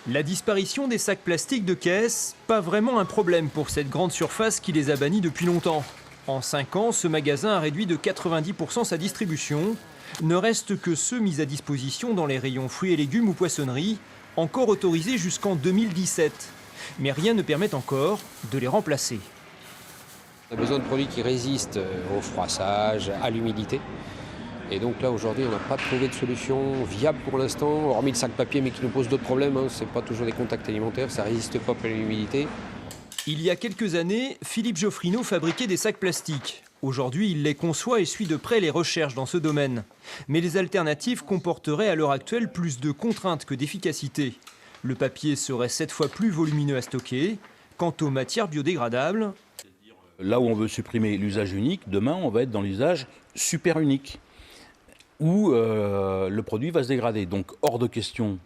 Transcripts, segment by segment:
La disparition des sacs plastiques de caisse, pas vraiment un problème pour cette grande surface qui les a bannis depuis longtemps. En 5 ans, ce magasin a réduit de 90% sa distribution. Ne restent que ceux mis à disposition dans les rayons fruits et légumes ou poissonneries, encore autorisés jusqu'en 2017. Mais rien ne permet encore de les remplacer. On a besoin de produits qui résistent au froissage, à l'humidité. Et donc là, aujourd'hui, on n'a pas trouvé de solution viable pour l'instant, hormis le sac papier, mais qui nous pose d'autres problèmes. Ce n'est pas toujours des contacts alimentaires, ça ne résiste pas à l'humidité. Il y a quelques années, Philippe Geoffrineau fabriquait des sacs plastiques. Aujourd'hui, il les conçoit et suit de près les recherches dans ce domaine. Mais les alternatives comporteraient à l'heure actuelle plus de contraintes que d'efficacité. Le papier serait 7 fois plus volumineux à stocker. Quant aux matières biodégradables... Là où on veut supprimer l'usage unique, demain on va être dans l'usage super unique, où le produit va se dégrader. Donc hors de question,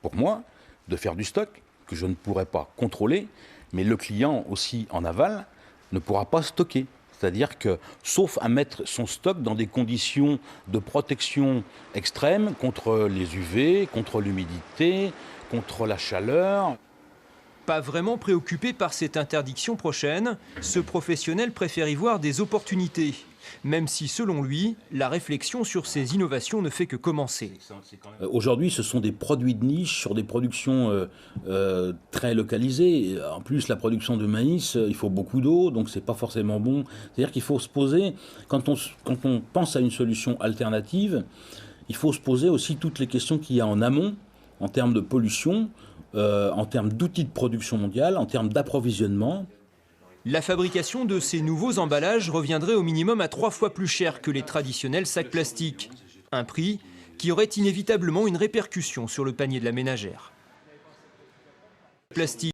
pour moi, de faire du stock que je ne pourrais pas contrôler, mais le client aussi en aval ne pourra pas stocker. C'est-à-dire que, sauf à mettre son stock dans des conditions de protection extrêmes contre les UV, contre l'humidité, contre la chaleur. Pas vraiment préoccupé par cette interdiction prochaine, ce professionnel préfère y voir des opportunités. Même si, selon lui, la réflexion sur ces innovations ne fait que commencer. Aujourd'hui, ce sont des produits de niche sur des productions très localisées. En plus, la production de maïs, il faut beaucoup d'eau, donc c'est pas forcément bon. C'est-à-dire qu'il faut se poser, quand on pense à une solution alternative, il faut se poser aussi toutes les questions qu'il y a en amont, en termes de pollution, en termes d'outils de production mondiale, en termes d'approvisionnement. La fabrication de ces nouveaux emballages reviendrait au minimum à 3 fois plus cher que les traditionnels sacs plastiques. Un prix qui aurait inévitablement une répercussion sur le panier de la ménagère.